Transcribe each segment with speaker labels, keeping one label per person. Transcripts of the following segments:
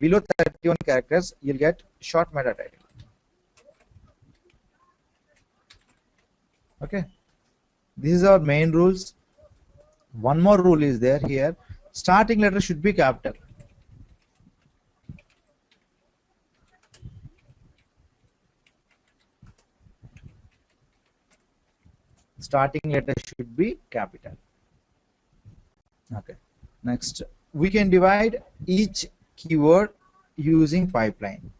Speaker 1: Below 31 characters, you'll get short meta title. Okay, this is our main rules. One more rule is there here. Starting letter should be capital. Starting letter should be capital. Okay, next we can divide each keyword using pipeline.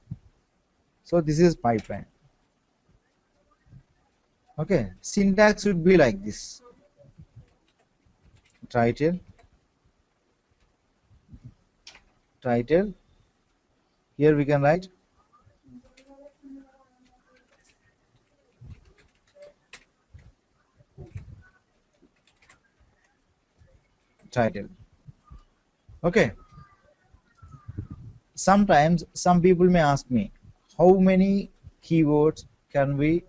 Speaker 1: So this is pipeline. Okay, syntax should be like this. Title, here we can write title. Okay, sometimes some people may ask me, how many keywords can we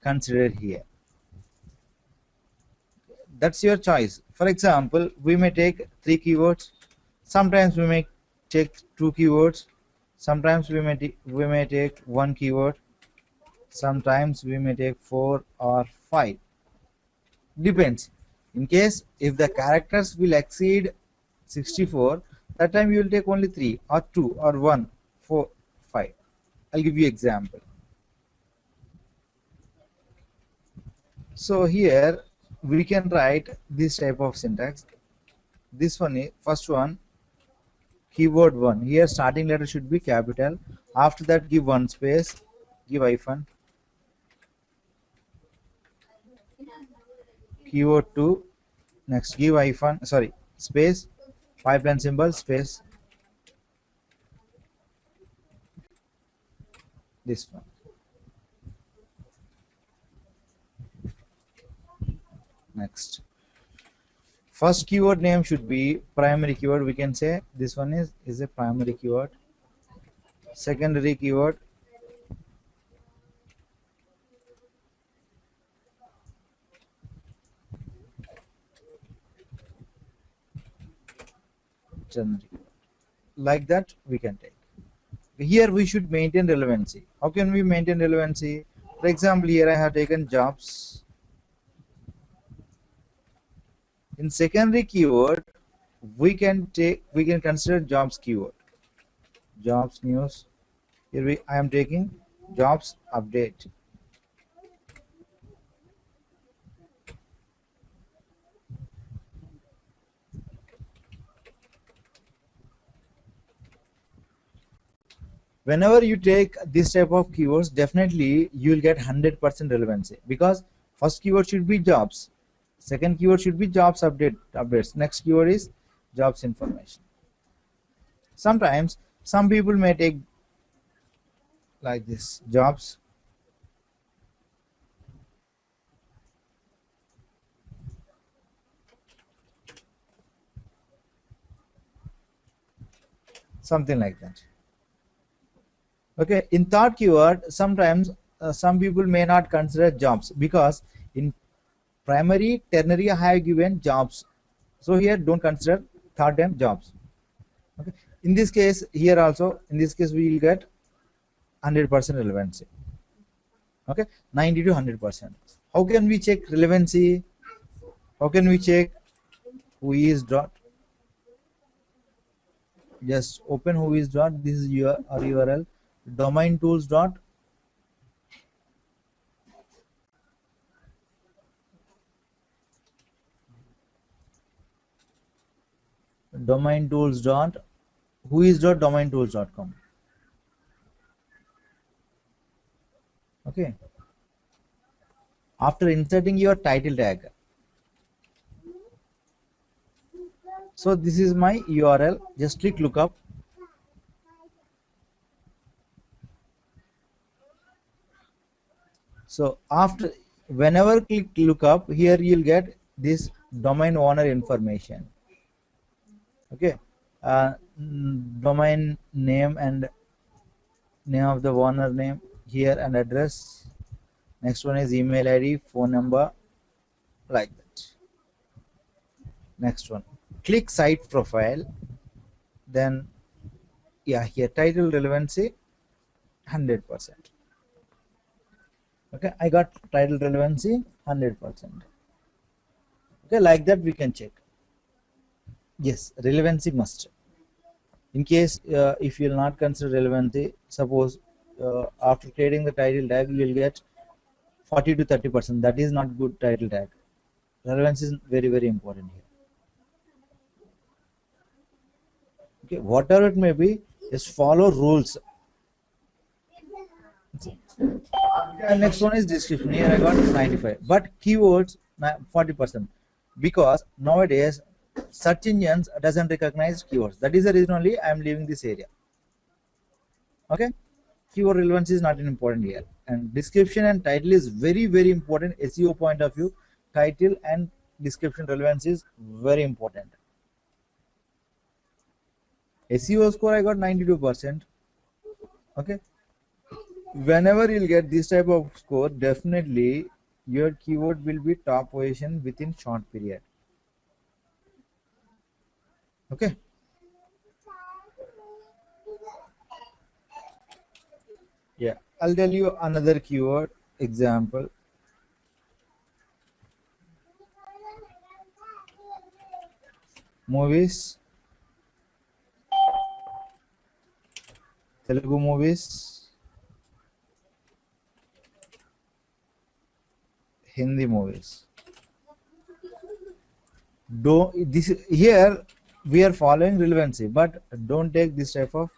Speaker 1: consider here? That's your choice. For example, we may take 3 keywords, sometimes we may take 2 keywords, sometimes we may take 1 keyword, sometimes we may take 4 or 5. Depends. In case if the characters will exceed 64, that time you will take only 3 or 2 or 1, 4, 5. I'll give you example. So here we can write this type of syntax. This one is first one, keyword 1. Here starting letter should be capital. After that give 1 space, give hyphen. Keyword 2, next give hyphen, sorry, space, pipeline symbol, space. This one. Next, first keyword name should be primary keyword. We can say this one is a primary keyword. Secondary keyword, generic. Like that we can take. Here we should maintain relevancy. How can we maintain relevancy? For example, here I have taken jobs. In secondary keyword, we can consider jobs keyword. Jobs news. Here I am taking jobs update. Whenever you take this type of keywords, definitely you will get 100% relevancy, because first keyword should be jobs, second keyword should be jobs updates, next keyword is jobs information. Sometimes some people may take like this, jobs, something like that. Okay, in third keyword, sometimes some people may not consider jobs, because in primary, ternary I have given jobs, so here don't consider third time jobs. Okay, in this case, here also, in this case we will get 100% relevancy. Okay, 90 to 100%. How can we check relevancy? How can we check whois dot? Just open whois dot. This is your URL, domain tools dot. Domain tools dot whois dot domain tools.com. Okay, after inserting your title tag, so this is my URL, just click lookup. So after, whenever click lookup, here you'll get this domain owner information. Okay, domain name and name of the owner name here, and address. Next one is email ID, phone number, like that. Next one, click site profile, then Yeah, here title relevancy 100%. Okay, I got title relevancy 100%. Okay, like that we can check. Yes, relevancy must. In case if you will not consider relevancy, suppose after creating the title tag you will get 40 to 30%. That is not good title tag. Relevance is very important here. Okay, whatever it may be, just follow rules. And next one is description. Here I got 95, but keywords 40%, because nowadays search engines doesn't recognize keywords. That is the reason only I am leaving this area. Okay, keyword relevance is not important here, and description and title is very important. SEO point of view, title and description relevance is very important. SEO score I got 92%. Okay, whenever you'll get this type of score, definitely your keyword will be top position within short period. Okay, yeah, I'll tell you another keyword example. Movies, Telugu movies, Hindi movies. Don't this here we are following relevancy, but don't take this type of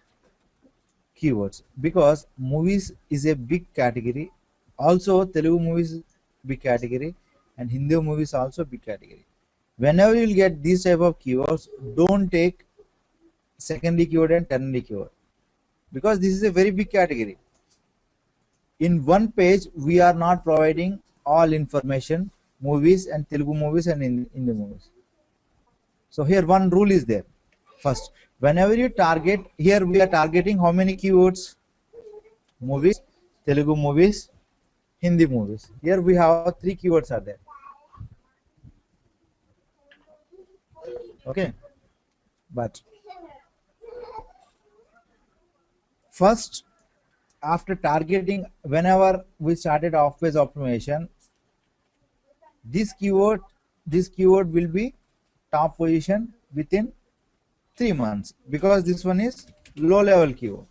Speaker 1: keywords, because movies is a big category. Also Telugu movies big category, and Hindi movies also big category. Whenever you'll get these type of keywords, don't take secondary keyword and tertiary keyword, because this is a very big category. In one page we are not providing all information, movies and Telugu movies and Hindi movies. So here one rule is there. First, whenever you target, here we are targeting how many keywords? Movies, Telugu movies, Hindi movies. Here we have 3 keywords are there. Okay, but first, after targeting, whenever we started off page optimization, this keyword will be top position within 3 months, because this one is low level keyword.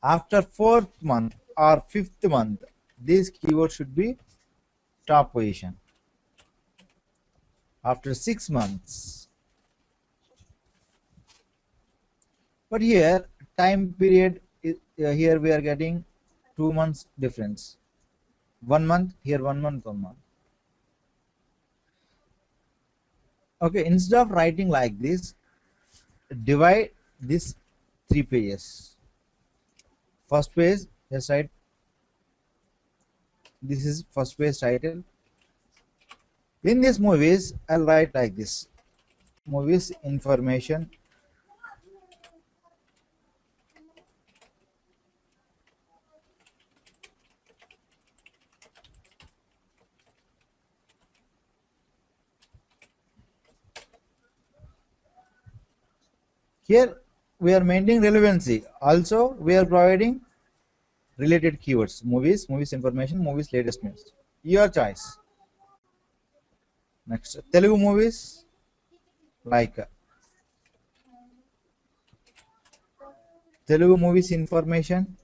Speaker 1: After 4th month or 5th month, this keyword should be top position. After 6 months, but here time period is, here we are getting 2 months difference. 1 month here, 1 month, 1 month. Okay, instead of writing like this, divide this 3 pages. First page, just write, this is first page title. In these movies, I'll write like this: movies information, here we are maintaining relevancy, also we are providing related keywords: movies, movies information, movies latest news. Your choice. Next, Telugu movies, like Telugu movies information.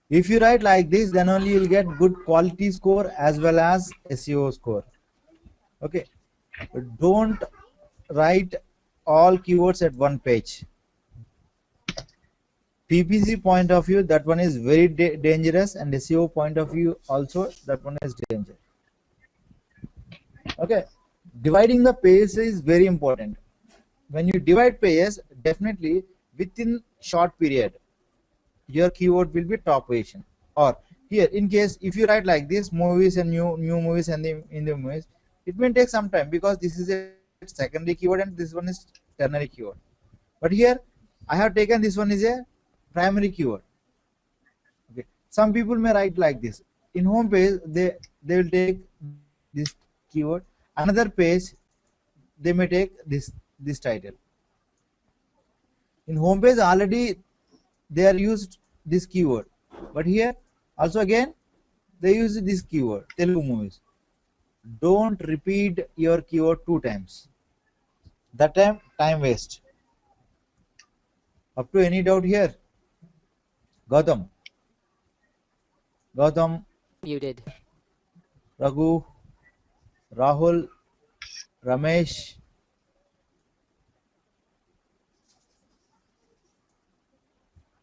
Speaker 1: If you write like this, then only you'll get good quality score as well as SEO score. Okay, don't write all keywords at one page. PPC point of view, that one is very dangerous, and SEO point of view also, that one is dangerous. Okay, dividing the pages is very important. When you divide pages, definitely within short period your keyword will be top position. Or here, in case if you write like this, movies and new movies and in the movies, it may take some time, because this is a secondary keyword and this one is tertiary keyword. But here I have taken this one is a primary keyword. Okay, some people may write like this. In home page, they will take this keyword. Another page they may take this title. In homepage already they are used this keyword, but here also again they use this keyword Telugu movies. Don't repeat your keyword 2 times. That time waste. Up to any doubt here? Gautam.
Speaker 2: Muted.
Speaker 1: Raghu, Rahul, Ramesh.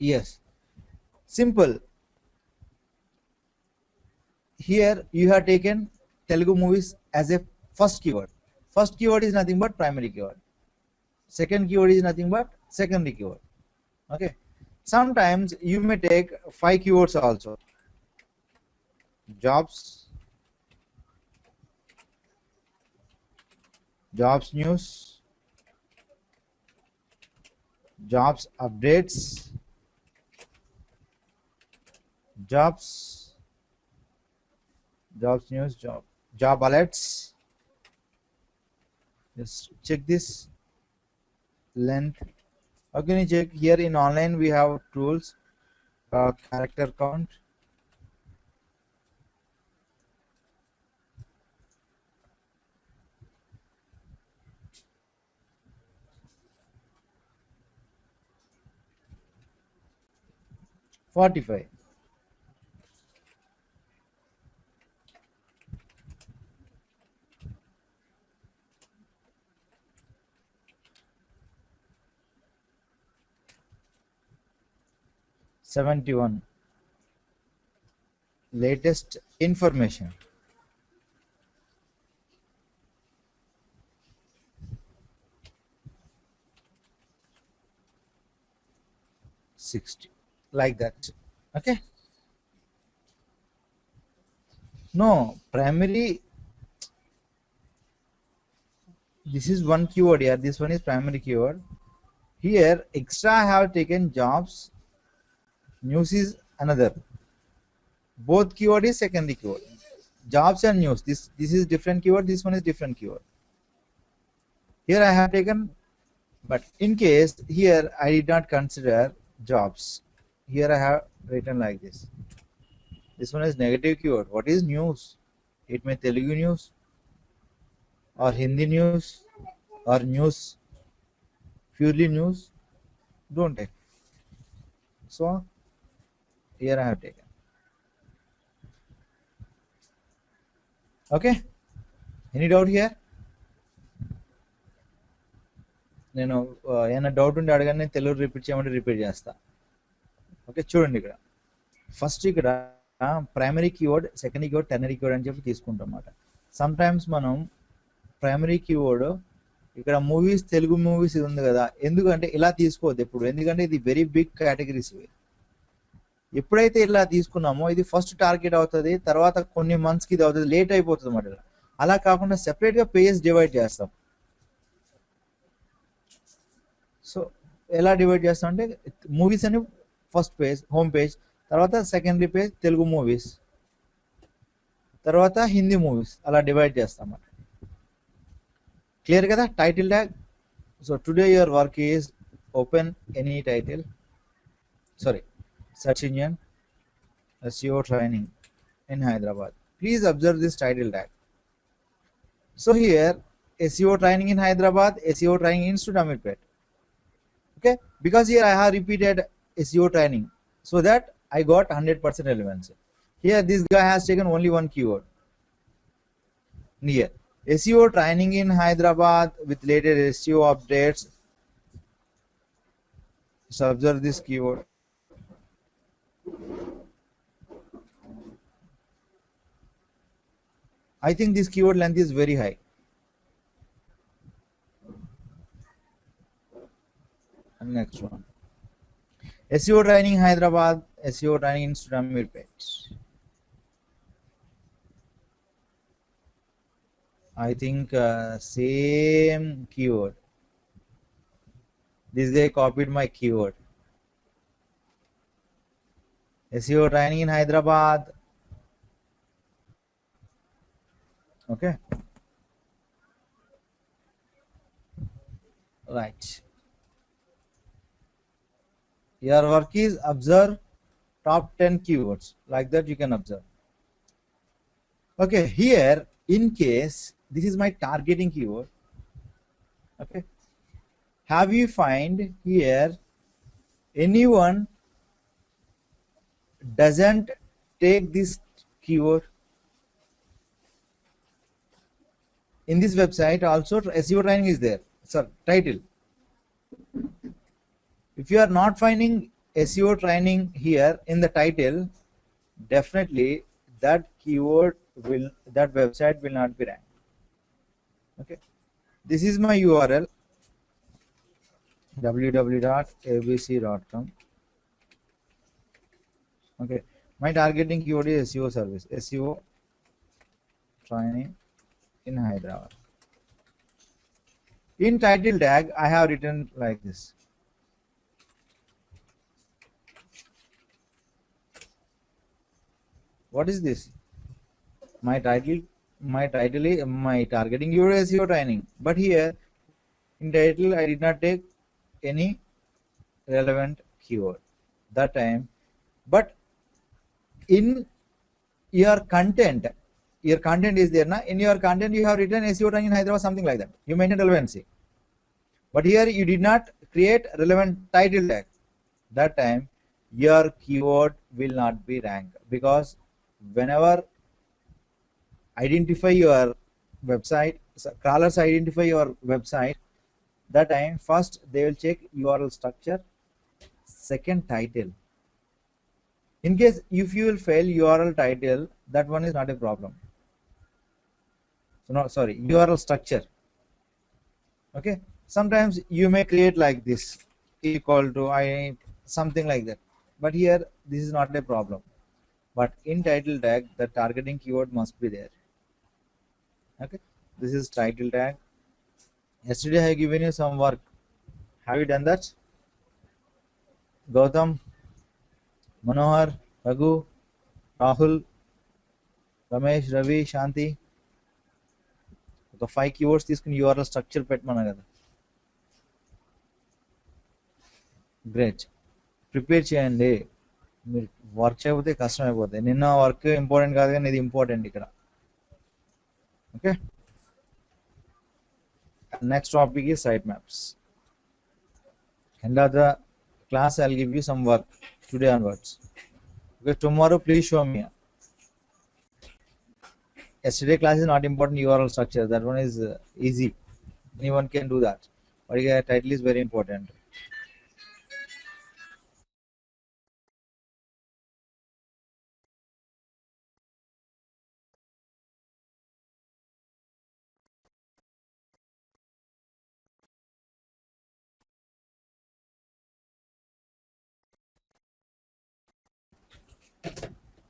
Speaker 1: Yes. Simple. Here you have taken Telugu movies as a first keyword. First keyword is nothing but primary keyword. Second keyword is nothing but secondary keyword. Okay. Sometimes you may take 5 keywords also. Jobs news, jobs updates, jobs news, job alerts. Just check this length. How can you check? Here in online we have tools, character count. $45. $71. Latest information. $60. Like that. Okay. No, primary. This is one keyword here. This one is primary keyword. Here extra I have taken jobs. News is another. Both keyword is secondary keyword. Jobs and news. This is different keyword. This one is different keyword. Here I have taken, but in case here I did not consider jobs. Here I have written like this. This one is negative keyword. What is news? It may Telugu news or Hindi news or news, purely news. Don't take. So here I have taken. Okay. Any doubt here? నేను ఏమైనా doubt ఉంటే అడగని Telugu repeat చేయమంటే repeat చేస్తా. Okay చూడండి ఇక్కడ first ఇక్కడ primary keyword, secondary keyword, ternary keyword అని చెప్పి తీసుకుంటాం అన్నమాట. సమ్ టైమ్స్ మనం ప్రైమరీ కీవర్డ్ ఇక్కడ మూవీస్, తెలుగు మూవీస్ ఇది ఉంది కదా, ఎందుకంటే ఇలా తీసుకోవద్దు ఎప్పుడు, ఎందుకంటే ఇది వెరీ బిగ్ కేటగిరీస్. ఎప్పుడైతే ఇలా తీసుకున్నామో ఇది ఫస్ట్ టార్గెట్ అవుతుంది, తర్వాత కొన్ని మంత్స్కి ఇది అవుతుంది, లేట్ అయిపోతుంది అన్నమాట. అలా కాకుండా సెపరేట్గా పేజెస్ డివైడ్ చేస్తాం. సో ఎలా డివైడ్ చేస్తాం అంటే మూవీస్ అని ఫస్ట్ పేజ్, హోమ్ పేజ్, తర్వాత సెకండరీ పేజ్ తెలుగు మూవీస్, తర్వాత హిందీ మూవీస్, అలా డివైడ్ చేస్తాం అన్నమాట. క్లియర్ కదా? Title tag. So today your work is open any title, sorry search engine SEO training in Hyderabad. Please observe this title tag. So here SEO training in Hyderabad, SEO training in Sudamirpet. Okay, because here I have repeated SEO training so that I got 100% relevancy. Here this guy has taken only one keyword. Here SEO training in Hyderabad with latest SEO updates. So observe this keyword. I think this keyword length is very high. And next one, SEO training Hyderabad, SEO training in Sudamirpet. I think same keyword. This guy copied my keyword. SEO training in Hyderabad. Okay. Right. Your work is observe top 10 keywords. Like that you can observe. Okay, here in case this is my targeting keyword. Okay. Have you find here anyone doesn't take this keyword? In this website also SEO training is there. Sir, title. If you are not finding SEO training here in the title, definitely that keyword will, that website will not be ranked. Okay, this is my URL www.abc.com. Okay, my targeting keyword is SEO service, SEO training in Hyderabad. In title tag I have written like this. What is this? My title is my targeting keyword SEO training, but here in title I did not take any relevant keyword that time. But in your content is there na? In your content you have written SEO training in Hyderabad, something like that. You mentioned relevancy, but here you did not create relevant title tag. That time your keyword will not be ranked, because whenever identify your website, crawlers identify your website, that time first they will check URL structure, second title. In case if you will fail URL title, that one is not a problem. So no, sorry, URL structure. Okay, sometimes you may create like this, equal to I, something like that, but here this is not a problem. But in title tag the targeting keyword must be there. Okay, this is title tag. Yesterday I have given you some work. Have you done that? Gautam, Manohar, Raghu, Rahul, Ramesh, Ravi, Shanti. ఒక 5 keywords తీసుకుని URL structure పెట్టమన్నా కదా. Great, prepare చేయండి. మీరు work చేయకపోతే కష్టం అయిపోతుంది. నిన్న work important కాదు కానీ ఇది ఇంపార్టెంట్ ఇక్కడ. Okay, next topic is sitemaps. End of the class I'll give you some work today onwards. Okay, tomorrow please show me. Yesterday class is not important, URL structure, that one is easy, anyone can do that, but yeah, title is very important.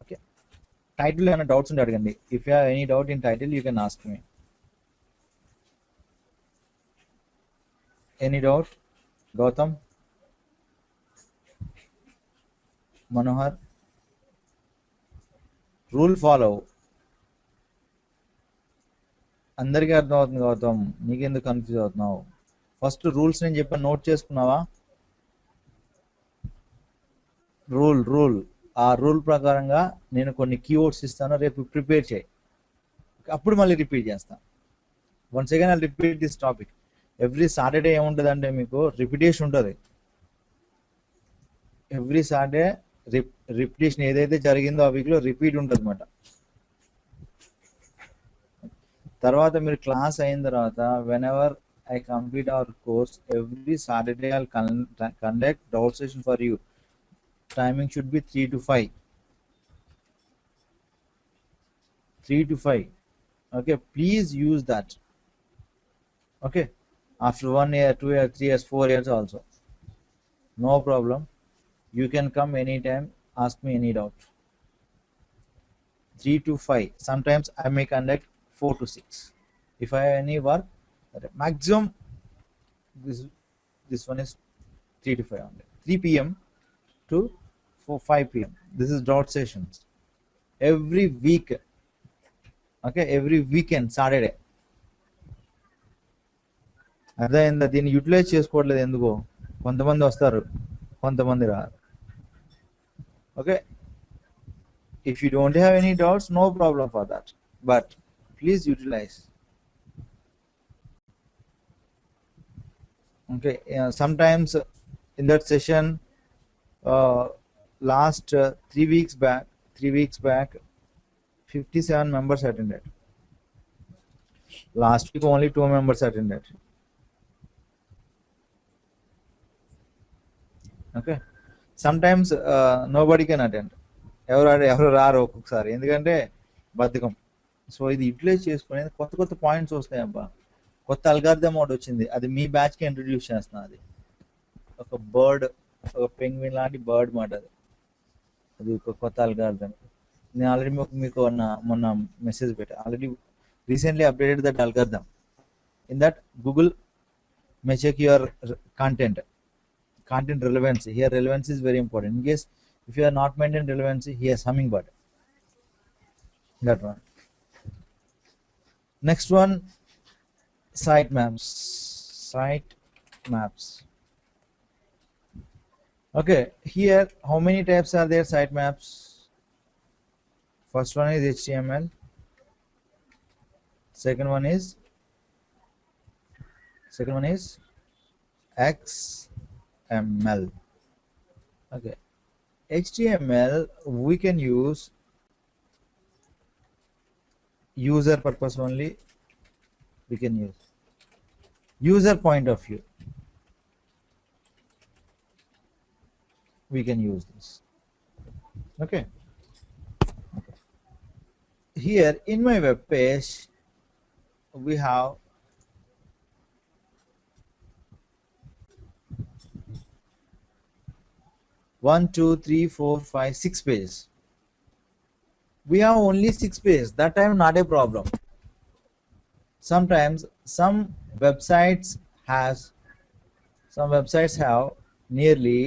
Speaker 1: Okay, title and doubts and adagandi. If you have any doubt in title you can ask me. Any doubt? Gautam, Manohar, rule follow. అందరికీ అర్థం అవుతుంది గౌతమ్, నీకెందుకు confuse అవుతున్నావు? First rules నేను చెప్పాను, note చేసుకున్నావా? Rule ఆ rule ప్రకారంగా నేను కొన్ని కీవర్డ్స్ ఇస్తాను, రేపు ప్రిపేర్ చేయి, అప్పుడు మళ్ళీ రిపీట్ చేస్తాను. Once again I repeat this topic. Every Saturday ఏముంటుంది అంటే మీకు రిపిటేషన్ ఉంటుంది. ఎవ్రీ సాటర్డే రిపిటేషన్ ఏదైతే జరిగిందో ఆ వీక్లో రిపీట్ ఉంటుంది అన్నమాట. తర్వాత మీరు క్లాస్ అయిన తర్వాత whenever I complete our course, every Saturday I'll conduct doubt session for you. Timing should be 3 to 5. 3 to 5. Okay, please use that. Okay, after 1 year, 2 years, 3 years, 4 years also, no problem. You can come anytime, ask me any doubt. 3 to 5. Sometimes I may conduct 4 to 6. If I have any work, maximum this one is 3 to 5 only. 3 p.m. to 5 p.m. This is dot sessions every week. Okay, every weekend Saturday అర్థమైందా? దీన్ని utilise చేసుకోవట్లేదు ఎందుకో. కొంతమంది వస్తారు, కొంతమంది రారు. Okay, if you don't have any doubts, no problem for that, but please utilize. Okay, sometimes in that session, last 3 weeks back, 57 members attended. Last week only 2 members attended. Okay, sometimes nobody can attend. ఎవరు రారు ఒక్కొక్కసారి, ఎందుకంటే బద్ధకం. So ఇది utilise చేసుకునేది, కొత్త కొత్త points వస్తాయి అబ్బా. కొత్త అల్గారిథం ఒకటి వచ్చింది, అది మీ బ్యాచ్కి ఇంట్రడ్యూస్ చేస్తున్నా. అది ఒక బర్డ్, ఒక పెంగ్విన్ లాంటి బర్డ్ మాట. అది ఒక కొత్త అల్గారిథం. నేను ఆల్రెడీ మీకు మొన్న మెసేజ్ పెట్టా. Already recently updated that algorithm. In that Google may check your content relevancy. Here relevancy is very important. In case if you are not maintaining relevancy, here hummingbird, that one. Next one, sitemaps. Okay, here how many types are there? Sitemaps. First one is HTML, second one is XML. Okay, HTML we can use user purpose only. We can use user point of view. We can use this. Okay, here in my web page we have one, two, three, four, five, 6 pages. We have only 6 pages. That time not a problem. Sometimes some websites have nearly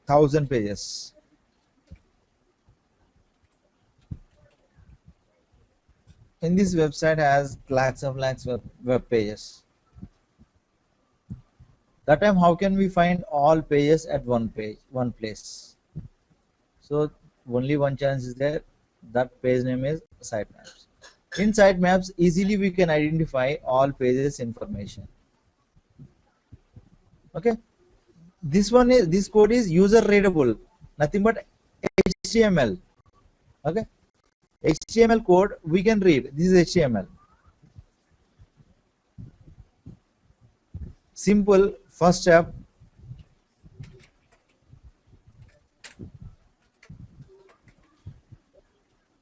Speaker 1: 1,000 pages. In this website has lakhs of web pages. That time how can we find all pages at one place? So only one chance is there. That page name is sitemaps. In sitemaps easily we can identify all pages information. Okay, this code is user readable, nothing but HTML. Okay, HTML code we can read. This is HTML. Simple. First step,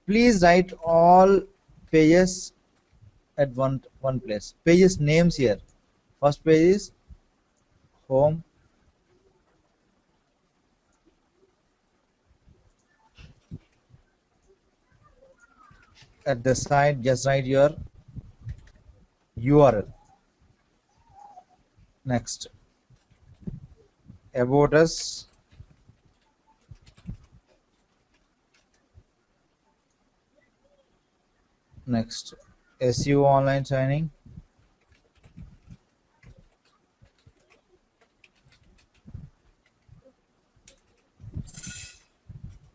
Speaker 1: please write all pages at one place. Pages names here. First page is home, at the side just write your URL. Next, about us, next SEO online signing,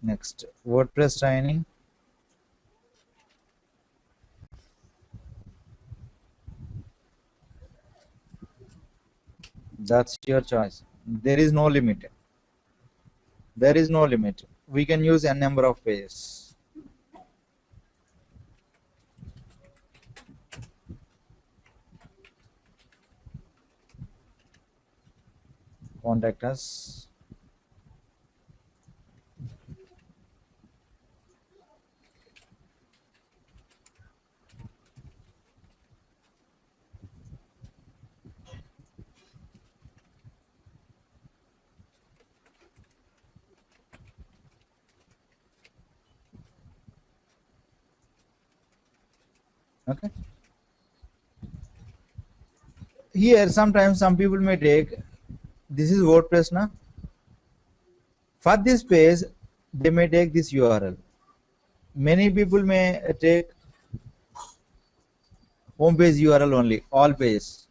Speaker 1: next WordPress training, that's your choice. There is no limit. We can use n number of pages. Contact us. Okay, here sometimes some people may take, this is WordPress now. For this page they may take this URL. Many people may take home page URL only, all pages.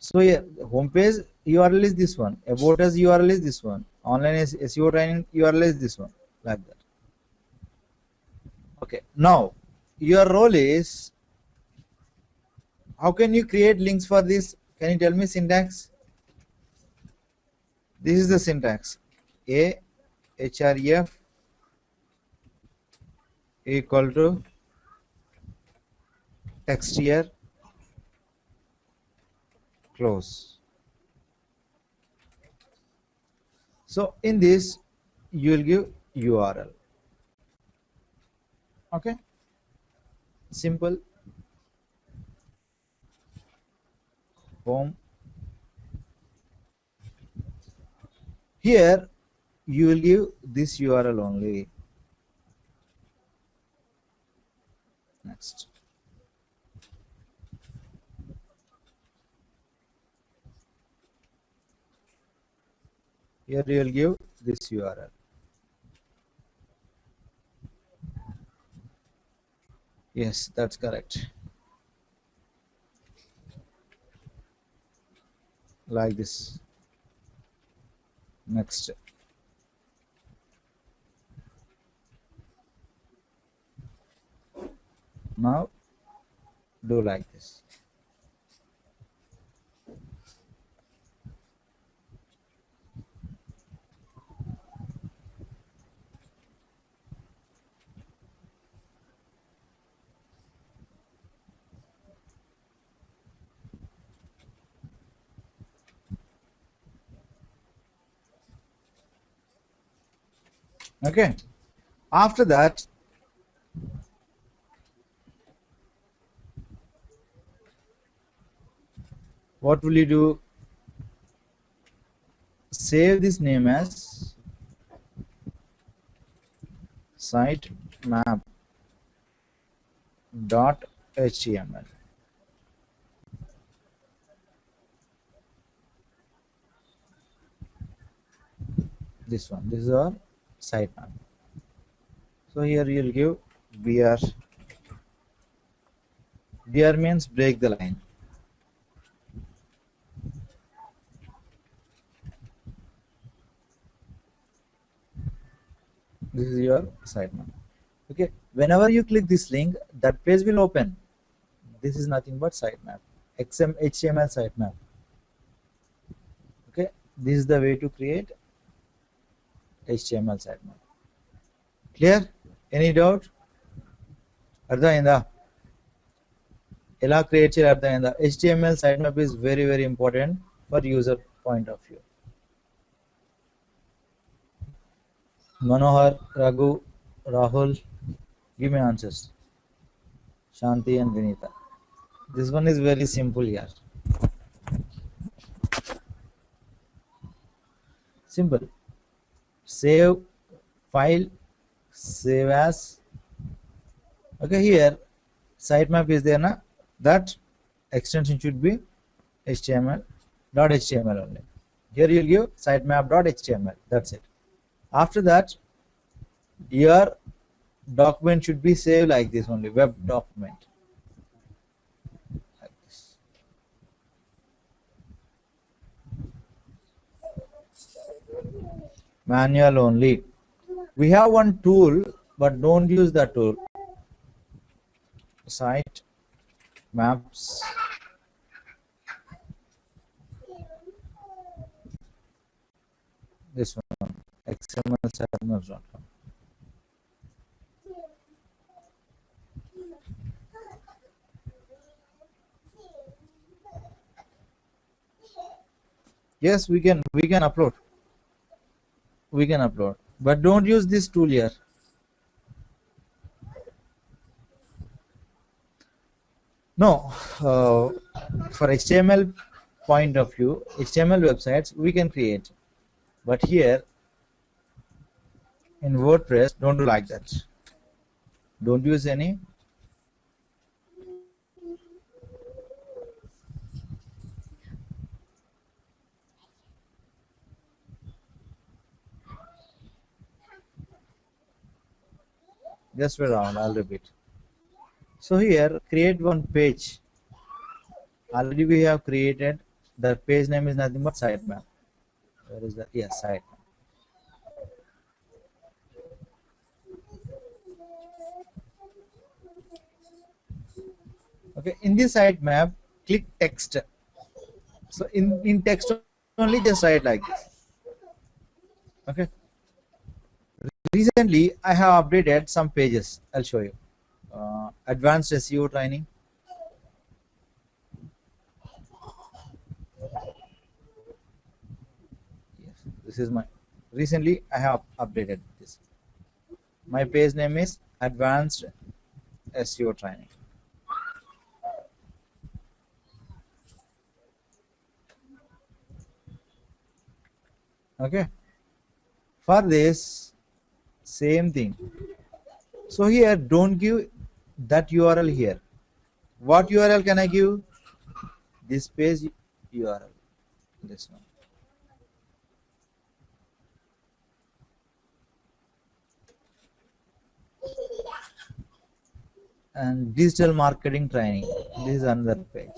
Speaker 1: So yeah, homepage URL is this one, about us URL is this one, online SEO training URL is this one, like that. Okay, now your role is, how can you create links for this? Can you tell me syntax? This is the syntax. A href equal to text here close. So in this you will give URL. Okay, simple. Home. Here you will give this URL only. Next. Here you will give this URL. Yes, that's correct. Like this. Next. Now do like this. Okay. After that, what will you do? Save this name as sitemap.html. This one. This is our sitemap. So here you'll give br. Br means break the line. This is your sitemap. Okay. Whenever you click this link, that page will open. This is nothing but sitemap. HTML sitemap. Okay. This is the way to create HTML sitemap. Clear? Any doubt? అర్థమైందా? ఎలా create చేయాలి అర్థమైందా? HTML sitemap is very very important for user point of view. Manohar, Raghu, Rahul, give me answers. Shanti and Vinita. This one is very simple here. Simple. Save file, save as. Okay, here sitemap is there na, that extension should be html.html only. Here you'll give sitemap.html. That's it. After that, your document should be saved like this only, web document. Like this. Manual only. We have one tool, but don't use that tool. Site maps. This one, xml.com. Yes, we can upload. We can upload, but don't use this tool here. No, for HTML point of view, HTML websites we can create, but here in WordPress, don't do like that. Don't use any. Just wait around, I'll repeat. So here, create one page. Already we have created The page name is nothing but sitemap. Where is that? Yes, sitemap. Okay, in this sitemap, click text. So in text only, just write like this. Okay. Recently, I have updated some pages. I'll show you. Advanced SEO training. Yes, this is my. Recently, I have updated this. My page name is Advanced SEO training. Okay. For this, same thing. So here, don't give that URL here. What URL can I give? This page URL. This one. And digital marketing training. This is another page.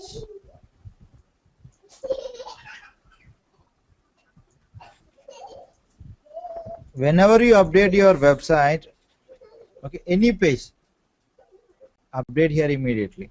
Speaker 1: Whenever you update your website, okay, any page, update here immediately.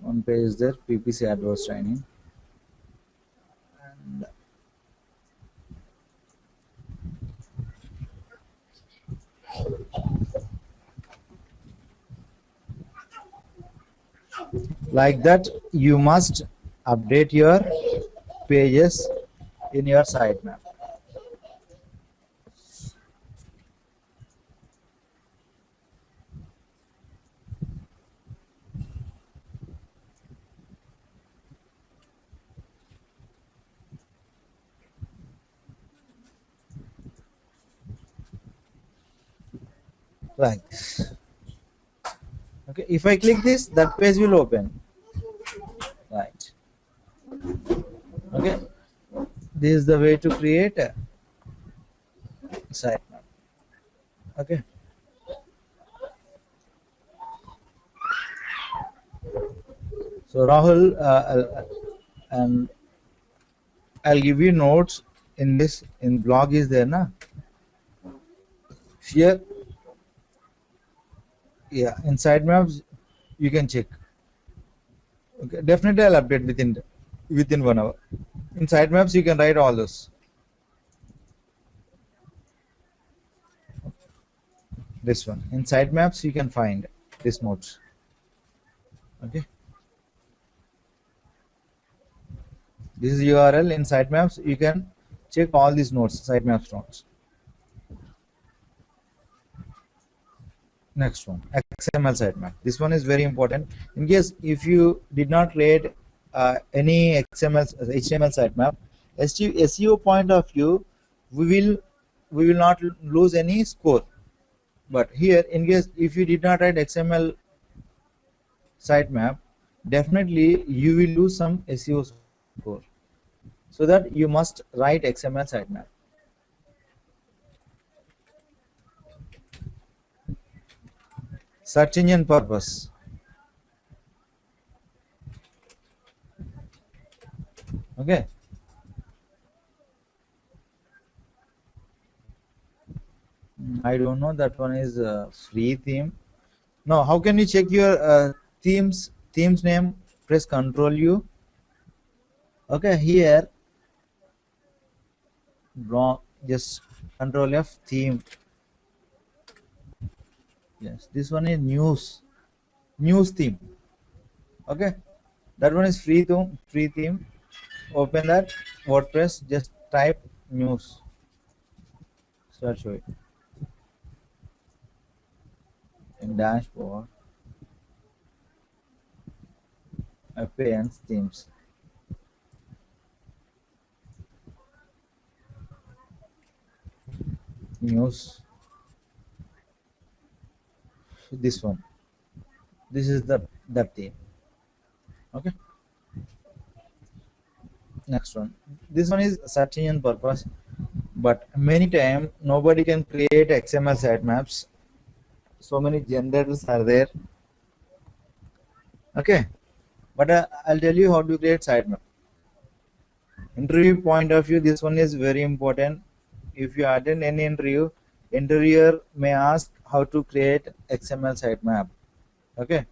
Speaker 1: One page is there, PPC AdWords training. And like that, you must update your pages in your sitemap. Like this. Okay, if I click this, that page will open. Right. Okay, this is the way to create a sitemap. Okay. So Rahul, and I'll give you notes in this. In blog is there, na? Here, yeah. In sitemaps, you can check. Okay, definitely I'll update within 1 hour. In sitemaps, you can write all those. This one in sitemaps, you can find this notes. Okay, this is URL in sitemaps. You can check all these notes, sitemaps notes. Next one, XML sitemap. This one is very important. In case if you did not create any HTML sitemap, SEO point of view, we will not lose any score. But here, in case if you did not write XML sitemap, definitely you will lose some SEO score. So that you must write XML sitemap. Search engine purpose. Okay. I don't know, that one is free theme. No, how can you check your themes name? Press Control U. Okay, here just Control F, theme. Yes, this one is news theme. Okay, that one is free theme. Open that WordPress, just type news. Start showing in dashboard. Appearance themes. News. this one. This is that theme. Okay. Next one. This one is search engine purpose, but many time nobody can create XML sitemaps. So many generators are there. Okay, but I'll tell you how to create sitemap. Interview point of view, this one is very important. If you attend any interview, interviewer may ask how to create XML sitemap. Okay.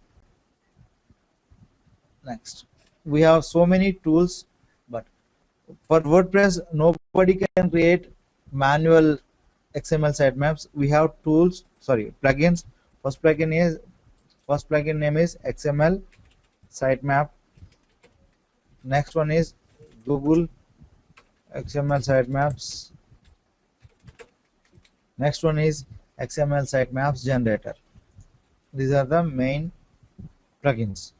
Speaker 1: Next, we have so many tools, but for WordPress, nobody can create manual XML sitemaps. We have tools, sorry, plugins. First plugin name is XML sitemap. Next one is Google XML sitemaps. Next one is XML sitemaps generator. These are the main plugins.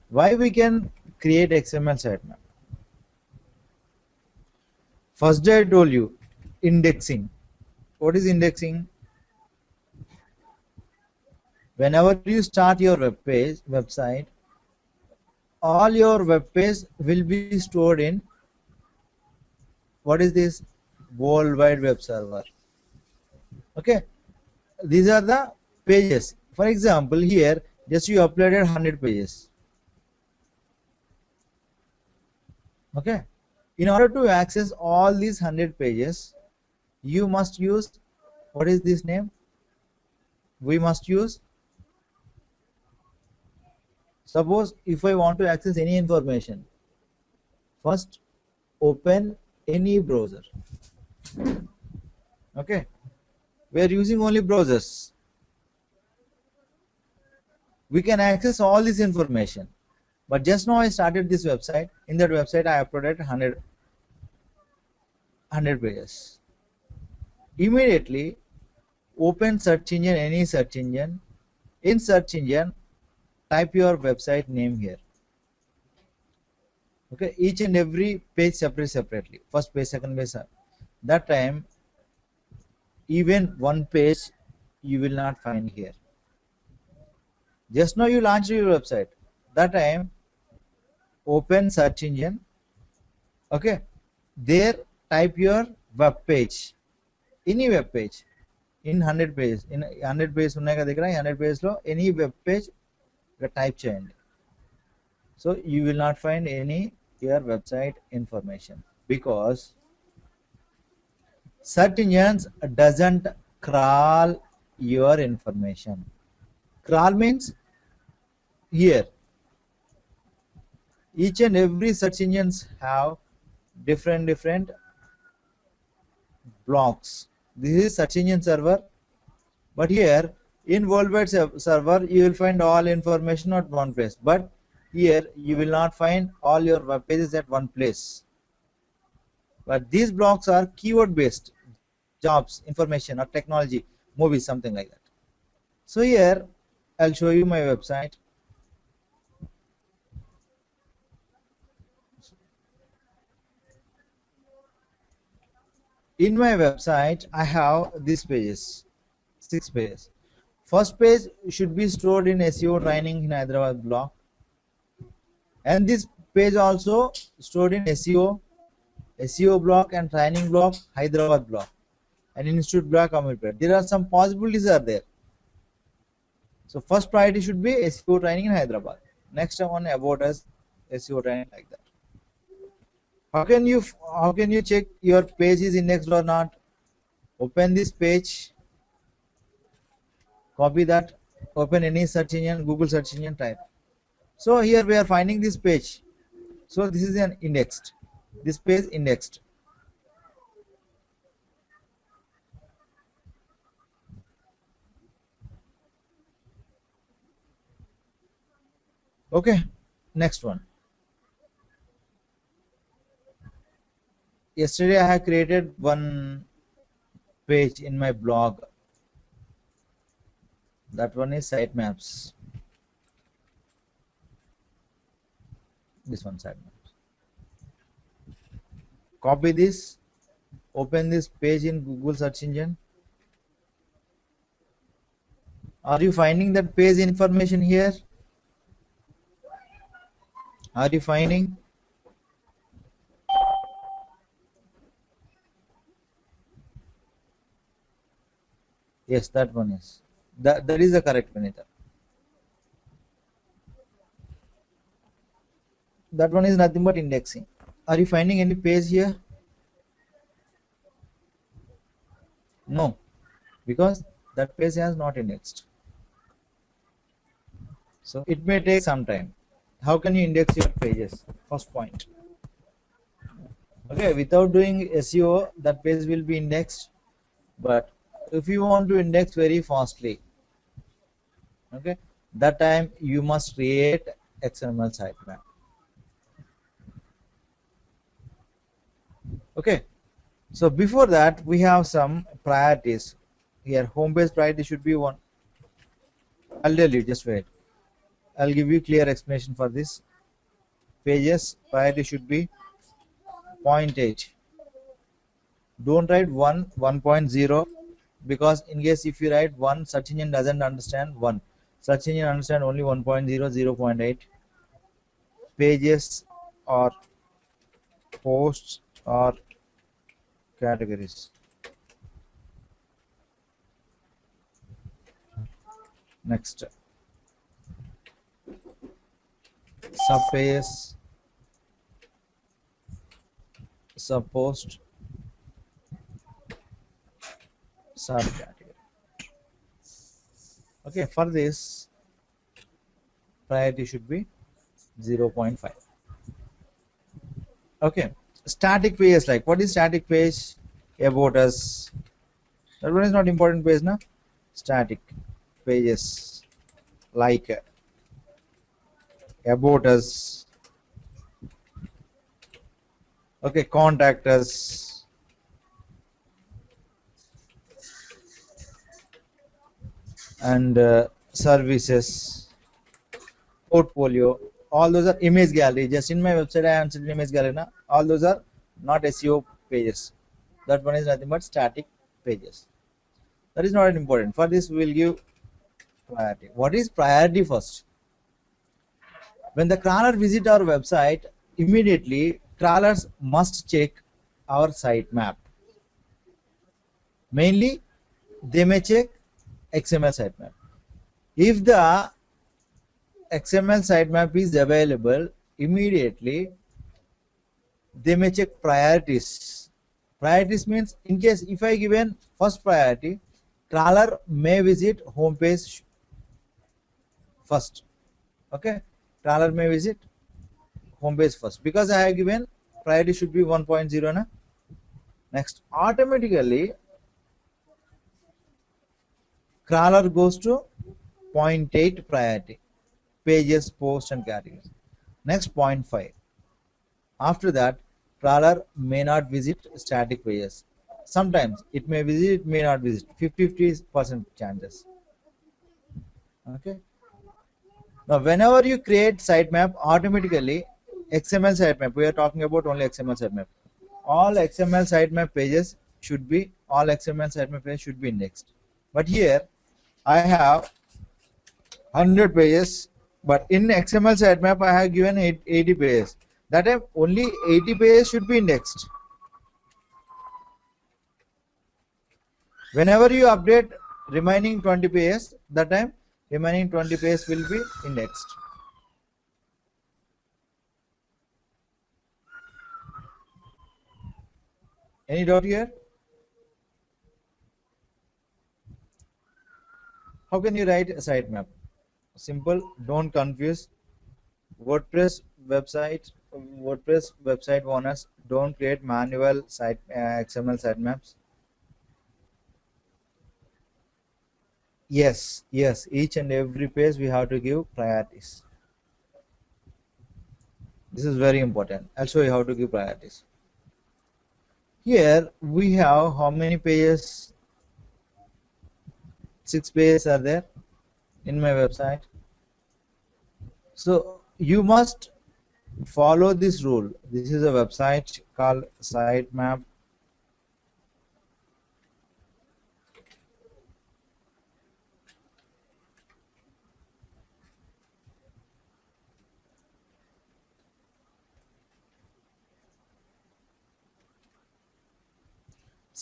Speaker 1: Why we can create XML sitemap? First day I told you indexing. What is indexing? Whenever you start your website, all your web page will be stored in what is this? World Wide Web Server. Okay, these are the pages. For example, here just you uploaded 100 pages. Okay, in order to access all these 100 pages, you must use what is this name? We must use, suppose if I want to access any information, first open any browser. Okay, we are using only browsers. We can access all this information, but just now I started this website. In that website I uploaded 100 pages. Immediately open search engine, any search engine. In search engine, type your website name here. Okay, each and every page separately. First page, second page. That time, even one page you will not find here. Just now you launched your website. That time, open search engine. Okay, there type your web page. Any web page. In 100 pages. In 100 pages ఉన్నాయి కదా దగ్గర 100 pages లో any web page type చేయండి. So you will not find any your website information because search engines doesn't crawl your information. Crawl means here each and every search engines have different blocks. This is search engine server, but here in worldwide server you will find all information at one place, but here you will not find all your web pages at one place. But these blocks are keyword based, jobs, information, or technology, movies, something like that. So here I'll show you my website. In my website I have these pages, 6 pages. First page should be stored in SEO training in Hyderabad blog, and this page also stored in SEO blog and training blog Hyderabad blog and institute blog Amirpet. There are some possibilities are there. So first priority should be SEO training in Hyderabad. Next one about us, SEO training, like that. How can you check your page is indexed or not? Open this page, copy that, open any search engine, Google search engine, type. So here we are finding this page. So this is an indexed. This page indexed. Okay, next one. Yesterday I have created one page in my blog. That one is sitemaps. This one, sitemaps. Copy this, open this page in Google search engine, Are you finding that page information here? Are you finding? Yes, that one is. That is the correct Vinita. That one is nothing but indexing. Are you finding any page here? No, because that page has not indexed. So it may take some time. How can you index your pages? First point. Okay, without doing SEO, that page will be indexed. But if you want to index very fastly, okay, that time you must create XML sitemap. Okay, so before that we have some priorities. Here, home page priority should be one. I'll tell you. Just wait. I'll give you clear explanation for this. Pages priority should be 0.8. Don't write 1.0, because in case if you write 1, search engine doesn't understand 1. Search engine understand only 1.0, 0.8. Pages or posts or categories. Next, subpages, subpost, subcategory. Okay, for this priority should be 0.5. Okay, static pages, like what is static page? About us. That one is not important page, na? Static pages like about us. Okay, contact us. And services, portfolio. All those are image gallery. Just in my website, I answered image gallery. Na? All those are not SEO pages. That one is nothing but static pages. That is not important. For this, we will give priority. What is priority first? When the crawler visit our website, immediately crawlers must check our sitemap. Mainly, they may check XML sitemap. If the XML sitemap is available, immediately they may check priorities. Priorities means, in case if I given first priority, crawler may visit home page first. Okay, crawler may visit home page first, because I have given priority should be 1.0. Na? Next, automatically crawler goes to 0.8 priority, pages, posts and categories. Next, 0.5. After that, crawler may not visit static pages. Sometimes it may visit, it may not visit. 50% chances. Okay. Now, whenever you create sitemap, automatically XML sitemap, we are talking about only XML sitemap. All XML sitemap pages should be, all XML sitemap pages should be indexed. But here I have 100 pages, but in XML sitemap I have given 80 pages. That time only 80 pages should be indexed. Whenever you update remaining 20 pages, that time remaining 20 pages will be indexed. Any doubt here? How can you write a sitemap? Simple, don't confuse. WordPress website owners don't create manual site XML sitemaps. Yes, each and every page we have to give priorities. This is very important. I'll show you how to give priorities. Here we have how many pages? 6 pages are there in my website. So you must follow this rule. This is a website called sitemap.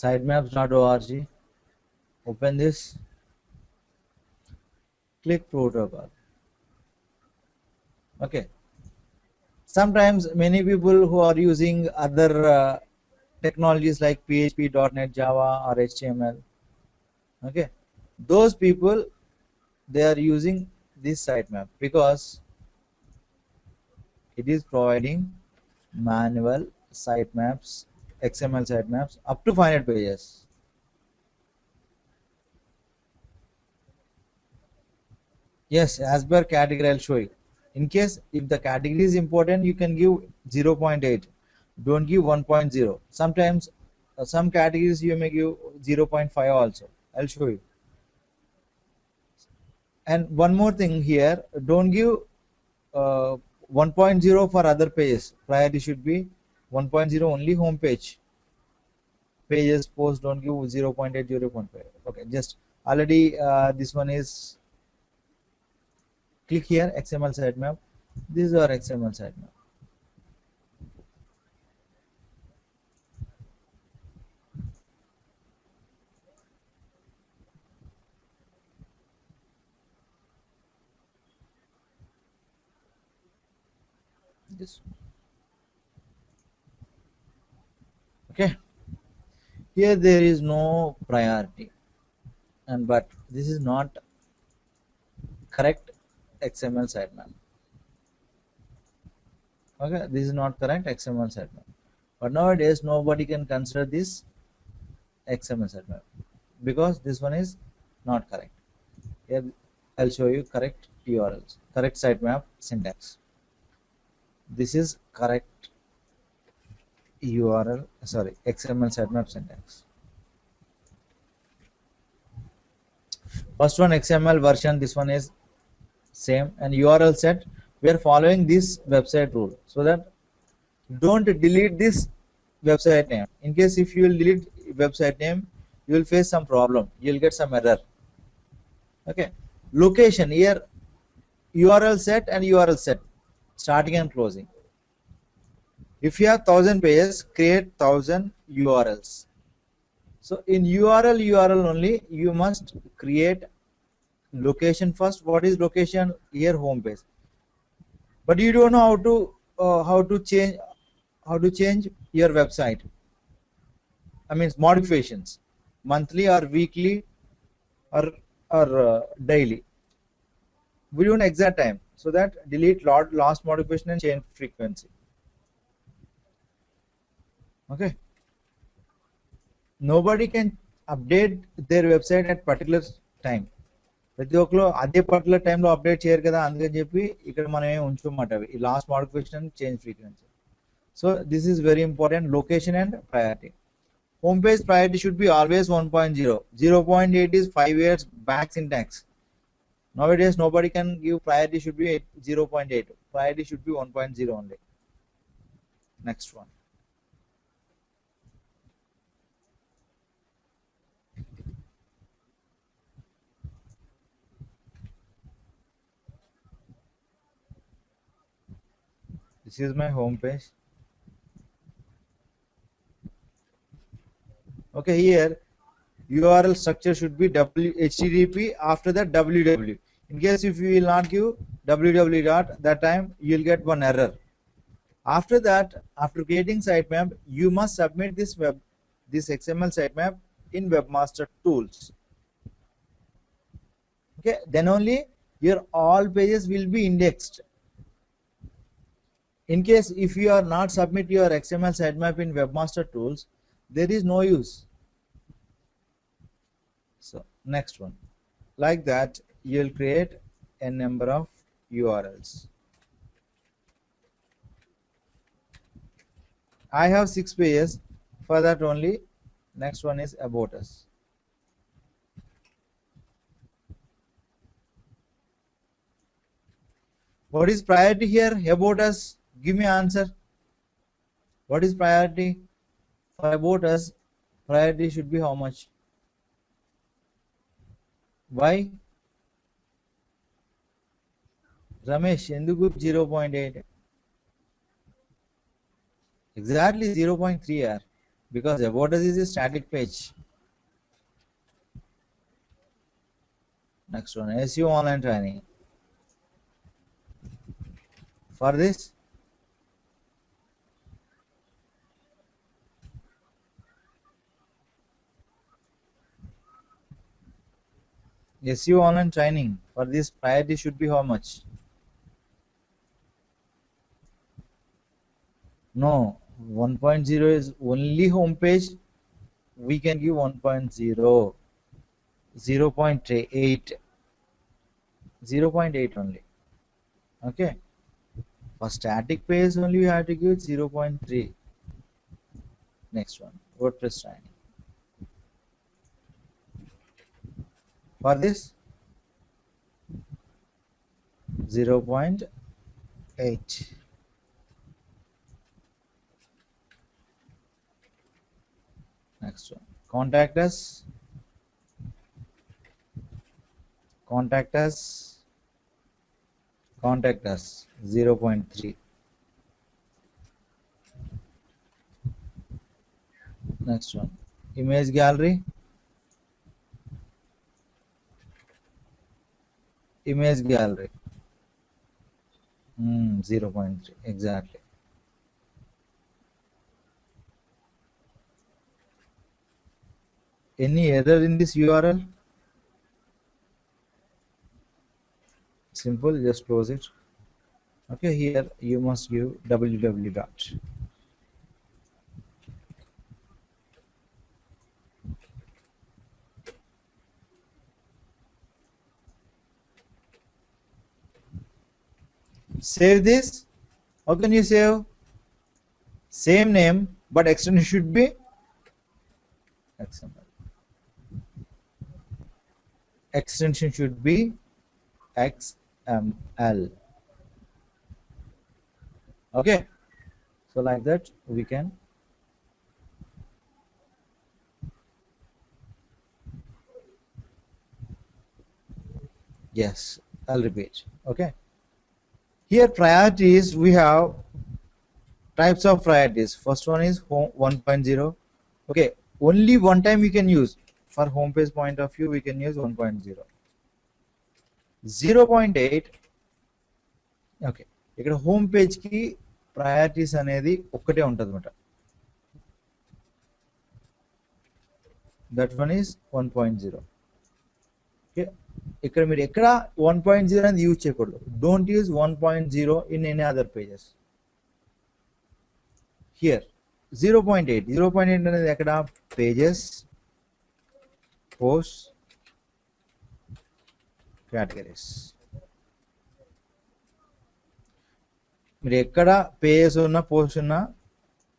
Speaker 1: sitemaps.org. Open this, click protocol. Okay. Sometimes many people who are using other technologies like PHP, .NET, Java, or HTML, okay, those people, they are using this sitemap because it is providing manual sitemaps, XML sitemaps up to 500 pages. Yes, as per category I'll show you. In case if the category is important, you can give 0.8. Don't give 1.0. Sometimes some categories you may give 0.5 also. I'll show you. And one more thing here, don't give uh, 1.0 for other pages. Priority should be 1.0 only home page. Pages post don't give 0.8, 0.5. Okay, just already this one is, click here XML sitemap. This is our XML sitemap. This, okay, here there is no priority, and but this is not correct XML sitemap. Okay, this is not correct XML sitemap. But nowadays nobody can consider this XML sitemap because this one is not correct. Here I'll show you correct URLs, correct sitemap syntax. This is correct URL, sorry, XML sitemap syntax. First one XML version, this one is same, and URL set. We are following this website rule so that don't delete this website name. In case if you will delete website name, you will face some problem. You will get some error. Okay. Location here, URL set and URL set, starting and closing. If you have 1000 pages, create 1000 URLs. So in URL only, you must create location first. What is location? Here home page. But you don't know how to change your website. I mean modifications, monthly or weekly or daily. We don't exact time, so that delete last modification and change frequency. Okay. Nobody can update their website at particular time. ప్రతి ఒక్కరు అదే particular టైంలో update చేయరు కదా, అందుకని చెప్పి ఇక్కడ మనం ఏమి ఉంచమాట ఈ last modification change frequency. So this is very important, location and priority. Home page priority should be always 1.0. 0.8 is 5 years back syntax. Nowadays nobody can give priority should be 0.8. Priority should be 1.0 only. Next one. This is my home page. Okay, here URL structure should be HTTP, after that www. In case if you will not give www dot, that time you will get one error. After that, after creating sitemap, you must submit this XML sitemap in Webmaster Tools. Okay, then only your all pages will be indexed. In case if you are not submit your XML sitemap in Webmaster Tools, there is no use. So next one, like that you will create a number of URLs. I have 6 pages, for that only. Next one is about us. What is priority here? About us, give me answer. What is priority for about us? Priority should be how much? Why? Ramesh, enduku 0.8? Exactly 0.3 are. because about us is a static page. Next one, SEO online training. For this, SEO online training, for this priority should be how much? No, 1.0 is only home page. We can give 1.0, 0.8, 0.8 only. Okay. For static page only, we have to give 0.3. Next one, WordPress training. For this, 0.8. Next one, contact us. Contact us. Contact us, 0.3. Next one, image gallery. Image gallery, 0.3 exactly. Any error in this URL? Simple, just close it. Okay, here you must give www dot. Save this. How can you save? Same name, but extension should be XML. Extension should be XML. Okay, so like that we can. Yes, I'll repeat. Okay, here priorities, we have types of priorities. First one is home 1.0. Okay, only one time you can use. For home page point of view, we can use 1.0. 0.8. Okay, ఇక్కడ home పేజ్కి priorities అనేది ఒక్కటే ఉంటుంది అనమాట. That one is 1.0. Okay, ఇక్కడ మీరు ఎక్కడ 1.0 అనేది use చేయకూడదు. Don't use 1.0 in any other pages. Here 0.8. 0.8 అనేది ఎక్కడ? Pages, post, categories. మీరు ఎక్కడ పేజెస్ ఉన్నా, పోస్ట్ ఉన్నా,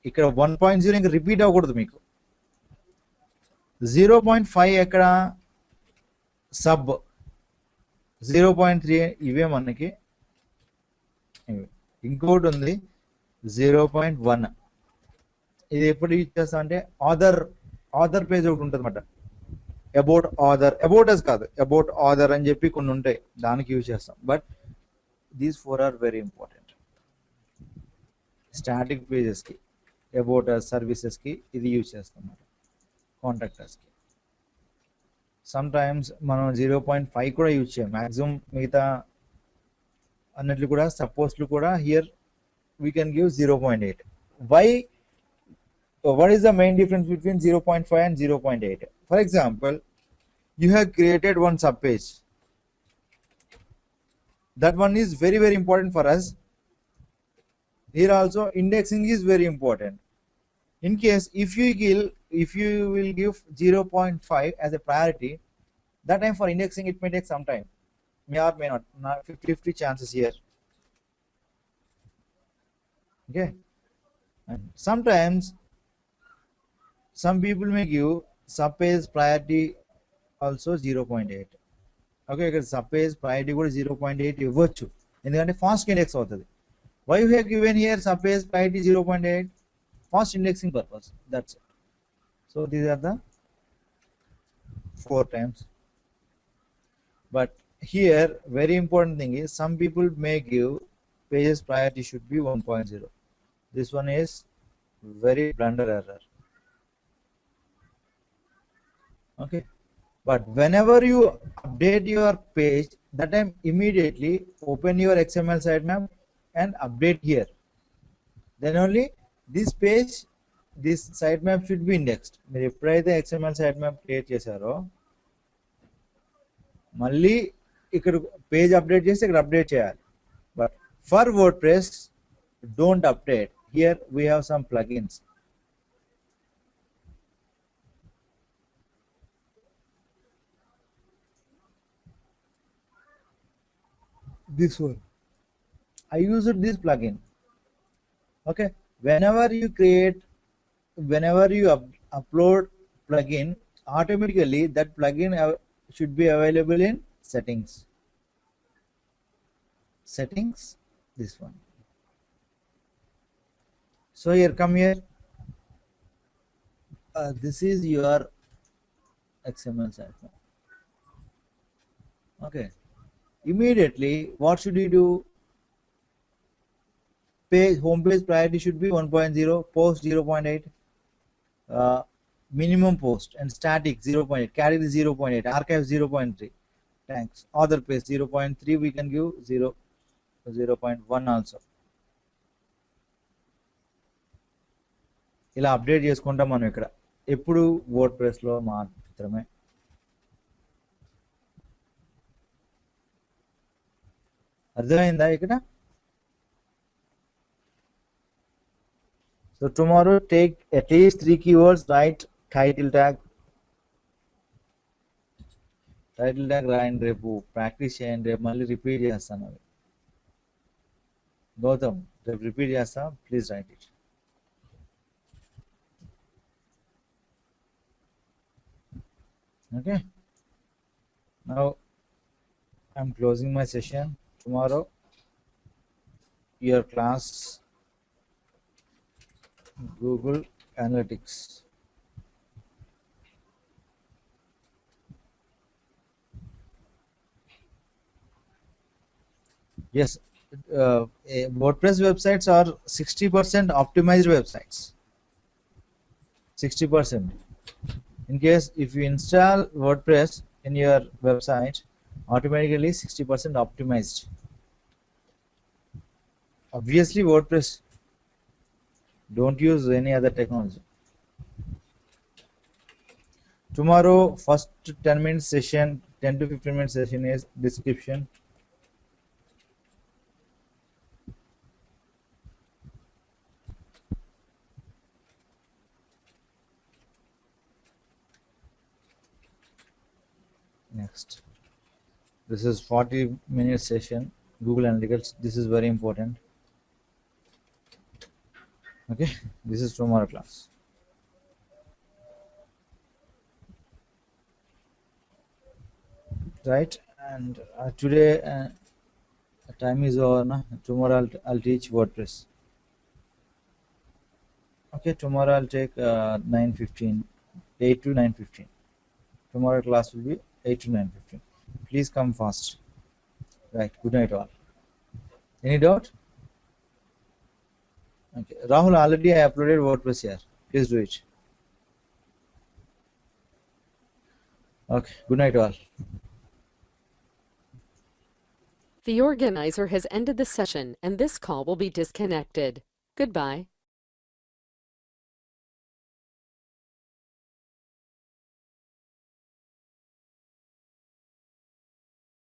Speaker 1: ఇక్కడ 1.0 ఇంకా రిపీట్ అవ్వకూడదు మీకు. 0.5 ఎక్కడ? సబ్. 0.3 ఇవే మనకి. ఇంకోటి ఉంది 0.1. ఇది ఎప్పుడు యూజ్ చేస్తా అంటే ఆథర్ పేజ్ ఒకటి ఉంటుంది అనమాట. అబౌట్ ఆథర్, అబౌట్ అస్ కాదు, అబౌట్ ఆథర్ అని చెప్పి కొన్ని ఉంటాయి, దానికి యూజ్ చేస్తాం. But these 4 are very important. Static పేజెస్కి, అబౌట్ అస్, సర్వీసెస్కి ఇది యూజ్ చేస్తాం అన్నమాట. కాంటాక్టర్స్కి సమ్ టైమ్స్ మనం 0.5 కూడా యూజ్ చేయం. మ్యాక్సిమం మిగతా అన్నిట్లు కూడా, సపోజ్లు కూడా here we can give 0.8. Why? What is the main difference between 0.5 and 0.8? For example, you have created one subpage. That one is very, very important for us. Here also indexing is very important. In case if you will give 0.5 as a priority, that time for indexing it may take some time. May or may not. 50-50 chances here. Okay. And sometimes some people may give subpage priority also 0.8. Okay, ఇక్కడ subpage priority కూడా 0.8 ఇవ్వచ్చు, ఎందుకంటే fast index అవుతుంది. Why you have given here subpage priority 0.8? Fast indexing purpose, that's it. So these are the 4 times. But here very important thing is some people may give pages priority should be 1.0. This one is very blunder error. Okay, but whenever you update your page, that time immediately open your XML sitemap and update here. Then only this page, this sitemap should be indexed. మీరు ఎప్పుడైతే XML sitemap create చేశారో మళ్ళీ ఇక్కడ page update చేసి ఇక్కడ update చేయాలి. But for WordPress don't update. Here we have some plugins. This one, I used this plugin. Okay, whenever you upload plugin, automatically that plugin should be available in settings. This one. So here, come here. This is your XML sitemap. Okay, immediately what should you do? Home page priority should be 1.0, post 0.8, minimum post, and static 0.8, category 0.8, archive 0.3. Thanks. Other page 0.3, we can give 0.1 also. ఇలా update చేసుకుంటాం మనం ఇక్కడ ఎప్పుడు WordPress లో మాత్రమే. అర్థమైందా ఇక్కడ? So tomorrow take at least 3 keywords, write title tag రాయండి, రేపు ప్రాక్టీస్ చేయండి, రేపు మళ్ళీ రిపీట్ చేస్తాను. అవి గౌతమ్ రేపు రిపీట్ చేస్తా, please right it. Okay, now I'm closing my session. Tomorrow your class Google Analytics. Yes, WordPress websites are 60% optimized websites. 60%. In case if you install WordPress in your website, automatically 60% optimized. Obviously WordPress, don't use any other technology. Tomorrow first 10 minutes session, 10 to 15 minutes session is description. Next, this is 40-minute session, Google Analytics. This is very important. Okay, this is tomorrow class. Right, and today time is over now. Tomorrow I'll teach WordPress. Okay, tomorrow I'll take 9:15, 8 to 9:15. Tomorrow class will be 8 to 9:15. Please come fast. Right, good night all. Any doubt? Okay, Rahul, already I uploaded WordPress here. Please do it. Okay, good night all.
Speaker 2: The organizer has ended the session and this call will be disconnected. Goodbye.